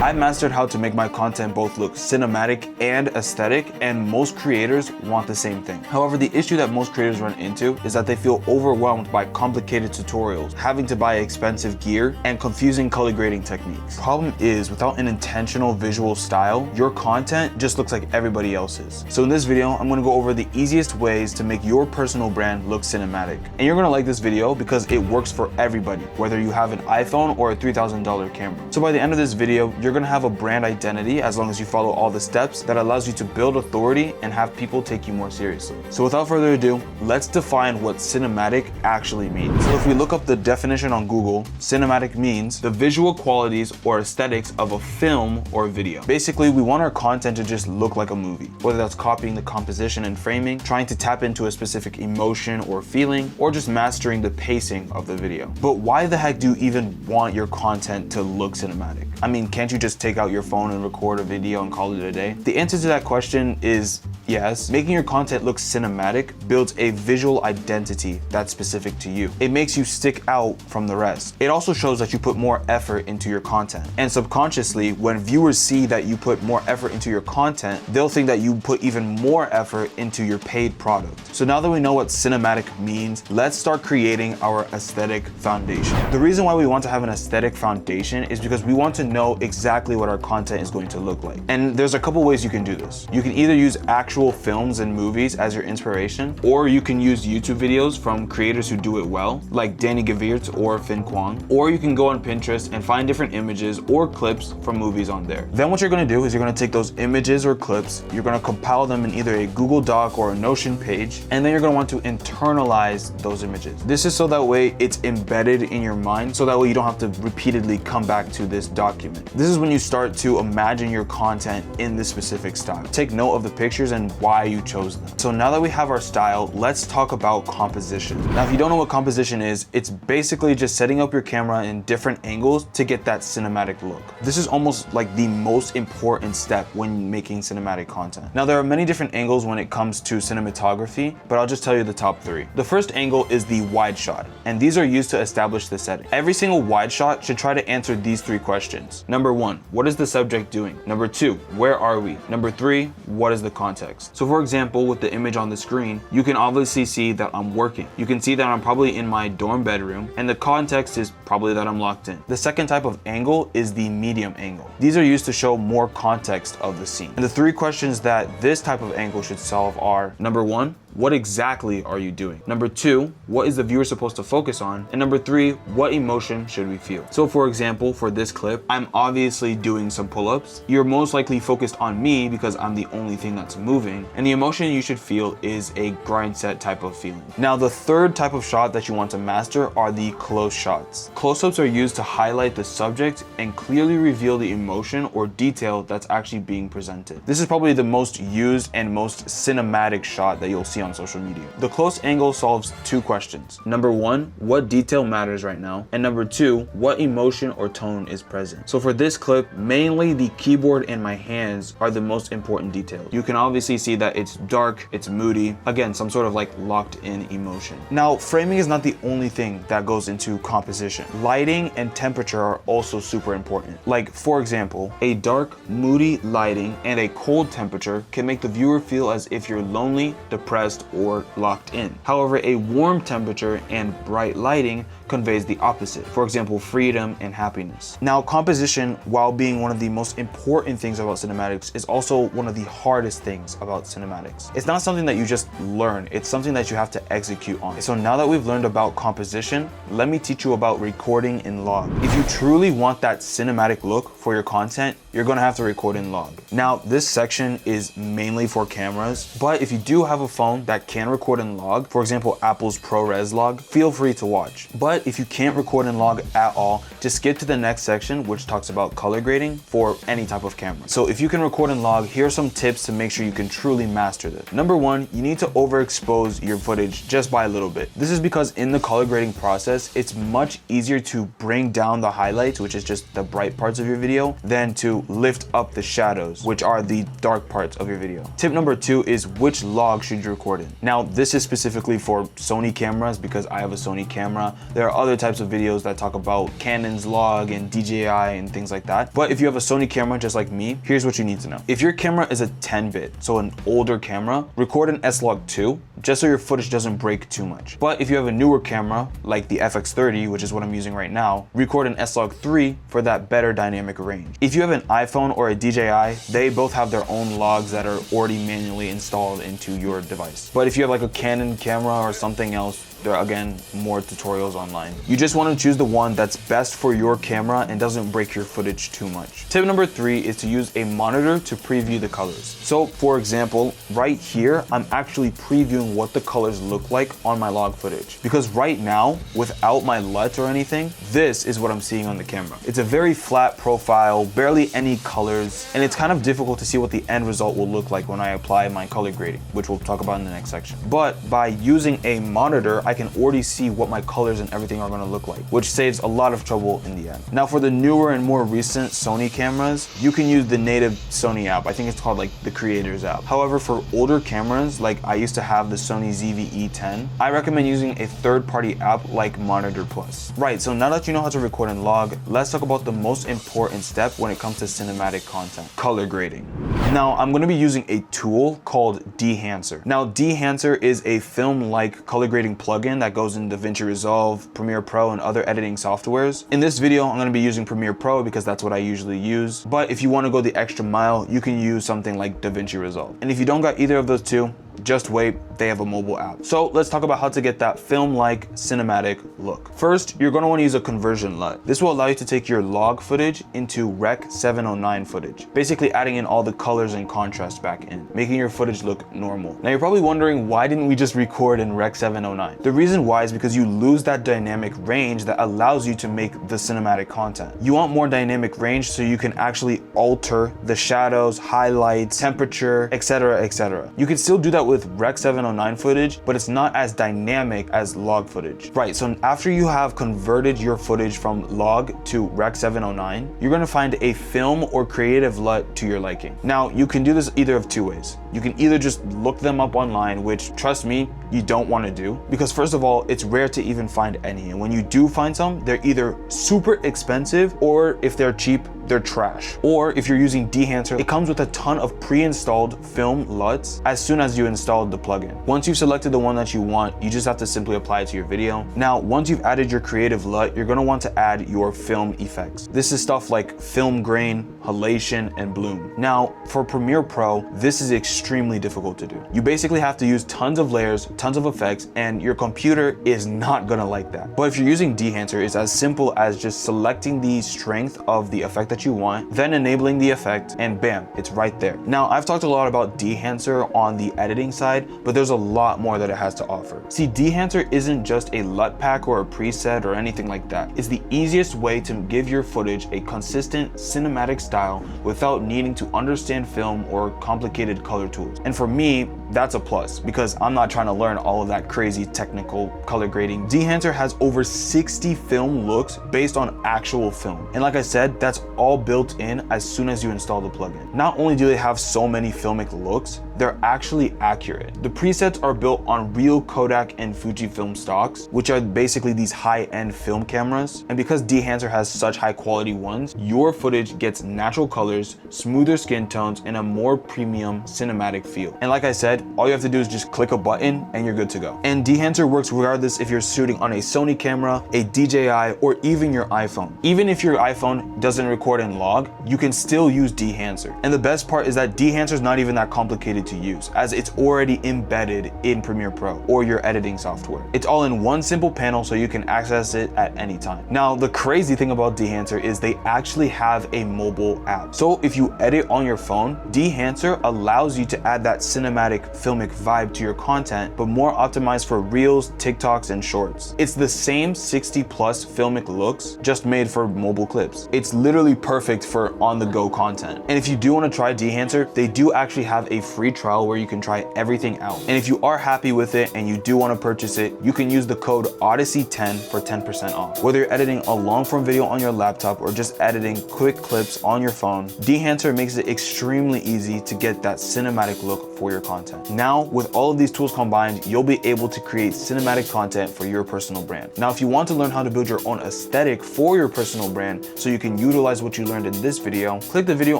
I mastered how to make my content both look cinematic and aesthetic, and most creators want the same thing. However, the issue that most creators run into is that they feel overwhelmed by complicated tutorials, having to buy expensive gear, and confusing color grading techniques. Problem is, without an intentional visual style, your content just looks like everybody else's. So in this video, I'm gonna go over the easiest ways to make your personal brand look cinematic. And you're gonna like this video because it works for everybody, whether you have an iPhone or a $3,000 camera. So by the end of this video, you're gonna have a brand identity as long as you follow all the steps that allows you to build authority and have people take you more seriously. So without further ado, let's define what cinematic actually means. So if we look up the definition on Google, cinematic means the visual qualities or aesthetics of a film or video. Basically, we want our content to just look like a movie, whether that's copying the composition and framing, trying to tap into a specific emotion or feeling, or just mastering the pacing of the video. But why the heck do you even want your content to look cinematic? I mean, can't you just take out your phone and record a video and call it a day? The answer to that question is yes. Making your content look cinematic builds a visual identity that's specific to you. It makes you stick out from the rest. It also shows that you put more effort into your content. And subconsciously, when viewers see that you put more effort into your content, they'll think that you put even more effort into your paid product. So now that we know what cinematic means, let's start creating our aesthetic foundation. The reason why we want to have an aesthetic foundation is because we want to know exactly what our content is going to look like. And there's a couple ways you can do this. You can either use actual films and movies as your inspiration, or you can use YouTube videos from creators who do it well, like Danny Gewirtz or Fin Kwang, or you can go on Pinterest and find different images or clips from movies on there. Then what you're gonna do is you're gonna take those images or clips, you're gonna compile them in either a Google Doc or a Notion page, and then you're gonna want to internalize those images. This is so that way it's embedded in your mind, so that way you don't have to repeatedly come back to this document. This is when you start to imagine your content in this specific style. Take note of the pictures and why you chose them. So now that we have our style, let's talk about composition. Now, if you don't know what composition is, it's basically just setting up your camera in different angles to get that cinematic look. This is almost like the most important step when making cinematic content. Now, there are many different angles when it comes to cinematography, but I'll just tell you the top three. The first angle is the wide shot, and these are used to establish the setting. Every single wide shot should try to answer these three questions. Number one, what is the subject doing? Number two, where are we? Number three, what is the context? So for example, with the image on the screen, you can obviously see that I'm working. You can see that I'm probably in my dorm bedroom, and the context is probably that I'm locked in. The second type of angle is the medium angle. These are used to show more context of the scene. And the three questions that this type of angle should solve are: number one, what exactly are you doing? Number two, what is the viewer supposed to focus on? And number three, what emotion should we feel? So for example, for this clip, I'm obviously doing some pull-ups. You're most likely focused on me because I'm the only thing that's moving. And the emotion you should feel is a grind set type of feeling. Now, the third type of shot that you want to master are the close shots. Close-ups are used to highlight the subject and clearly reveal the emotion or detail that's actually being presented. This is probably the most used and most cinematic shot that you'll see on social media. The close angle solves two questions. Number one, what detail matters right now? And number two, what emotion or tone is present? So for this clip, mainly the keyboard and my hands are the most important details. You can obviously see that it's dark, it's moody, again, some sort of like locked in emotion. Now, framing is not the only thing that goes into composition. Lighting and temperature are also super important. Like, for example, a dark, moody lighting and a cold temperature can make the viewer feel as if you're lonely, depressed, or locked in. However, a warm temperature and bright lighting conveys the opposite. For example, freedom and happiness. Now, composition, while being one of the most important things about cinematics, is also one of the hardest things about cinematics. It's not something that you just learn, it's something that you have to execute on. So now that we've learned about composition, let me teach you about recording in log. If you truly want that cinematic look for your content, you're gonna have to record in log. Now, this section is mainly for cameras, but if you do have a phone that can record in log, for example, Apple's ProRes log, feel free to watch. But if you can't record in log at all, just skip to the next section, which talks about color grading for any type of camera. So if you can record in log, here are some tips to make sure you can truly master this. Number one, you need to overexpose your footage just by a little bit. This is because in the color grading process, it's much easier to bring down the highlights, which is just the bright parts of your video, than to to lift up the shadows, which are the dark parts of your video. Tip number 2 is which log should you record in. Now, this is specifically for Sony cameras because I have a Sony camera. There are other types of videos that talk about Canon's log and DJI and things like that. But if you have a Sony camera just like me, here's what you need to know. If your camera is a 10-bit, so an older camera, record in S-Log2 just so your footage doesn't break too much. But if you have a newer camera like the FX30, which is what I'm using right now, record in S-Log3 for that better dynamic range. If you have an iPhone or a DJI, they both have their own logs that are already manually installed into your device. But if you have like a Canon camera or something else, there are again more tutorials online. You just want to choose the one that's best for your camera and doesn't break your footage too much. Tip number 3 is to use a monitor to preview the colors. So for example, right here, I'm actually previewing what the colors look like on my log footage. Because right now, without my LUT or anything, this is what I'm seeing on the camera. It's a very flat profile, barely any colors, and it's kind of difficult to see what the end result will look like when I apply my color grading, which we'll talk about in the next section. But by using a monitor, I can already see what my colors and everything are gonna look like, which saves a lot of trouble in the end. Now for the newer and more recent Sony cameras, you can use the native Sony app. I think it's called like the Creators app. However, for older cameras, like I used to have the Sony ZV-E10, I recommend using a third-party app like Monitor Plus. Right, so now that you know how to record and log, let's talk about the most important step when it comes to cinematic content, color grading. Now I'm gonna be using a tool called Dehancer. Now Dehancer is a film-like color grading plugin that goes in DaVinci Resolve, Premiere Pro, and other editing softwares. In this video, I'm going to be using Premiere Pro because that's what I usually use. But if you want to go the extra mile, you can use something like DaVinci Resolve. And if you don't got either of those two, just wait, they have a mobile app. So let's talk about how to get that film-like cinematic look. First, you're gonna wanna use a conversion LUT. This will allow you to take your log footage into Rec 709 footage, basically adding in all the colors and contrast back in, making your footage look normal. Now you're probably wondering, why didn't we just record in Rec 709? The reason why is because you lose that dynamic range that allows you to make the cinematic content. You want more dynamic range so you can actually alter the shadows, highlights, temperature, etc., etc. You can still do that with Rec 709 footage, but it's not as dynamic as log footage. Right, so after you have converted your footage from log to Rec 709, you're gonna find a film or creative LUT to your liking. Now, you can do this either of two ways. You can either just look them up online, which, trust me, you don't wanna do, because first of all, it's rare to even find any, and when you do find some, they're either super expensive, or if they're cheap, they're trash. Or if you're using Dehancer, it comes with a ton of pre-installed film LUTs as soon as you installed the plugin. Once you've selected the one that you want, you just have to simply apply it to your video. Now, once you've added your creative LUT, you're gonna want to add your film effects. This is stuff like film grain, halation, and bloom. Now, for Premiere Pro, this is extremely difficult to do. You basically have to use tons of layers, tons of effects, and your computer is not gonna like that. But if you're using Dehancer, it's as simple as just selecting the strength of the effect that you want, then enabling the effect, and bam, it's right there. Now, I've talked a lot about Dehancer on the editing side, but there's a lot more that it has to offer. See, Dehancer isn't just a LUT pack or a preset or anything like that. It's the easiest way to give your footage a consistent cinematic style without needing to understand film or complicated color tools. And for me, that's a plus because I'm not trying to learn all of that crazy technical color grading. Dehancer has over 60 film looks based on actual film. And like I said, that's all built in as soon as you install the plugin. Not only do they have so many filmic looks, they're actually accurate. The presets are built on real Kodak and Fujifilm stocks, which are basically these high-end film cameras. And because Dehancer has such high quality ones, your footage gets natural colors, smoother skin tones, and a more premium cinematic feel. And like I said, all you have to do is just click a button and you're good to go. And Dehancer works regardless if you're shooting on a Sony camera, a DJI, or even your iPhone. Even if your iPhone doesn't record in log, you can still use Dehancer. And the best part is that Dehancer is not even that complicated to use, as it's already embedded in Premiere Pro or your editing software. It's all in one simple panel so you can access it at any time. Now, the crazy thing about Dehancer is they actually have a mobile app. So if you edit on your phone, Dehancer allows you to add that cinematic filmic vibe to your content, but more optimized for Reels, TikToks, and Shorts. It's the same 60 plus filmic looks, just made for mobile clips. It's literally perfect for on-the-go content. And if you do want to try Dehancer, they do actually have a free trial where you can try everything out. And if you are happy with it and you do want to purchase it, you can use the code Odyssey10 for 10% off. Whether you're editing a long form video on your laptop or just editing quick clips on your phone, Dehancer makes it extremely easy to get that cinematic look for your content. Now, with all of these tools combined, you'll be able to create cinematic content for your personal brand. Now, if you want to learn how to build your own aesthetic for your personal brand so you can utilize what you learned in this video, click the video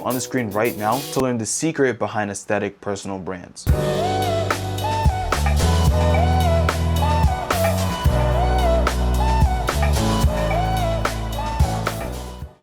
on the screen right now to learn the secret behind aesthetic personal brands.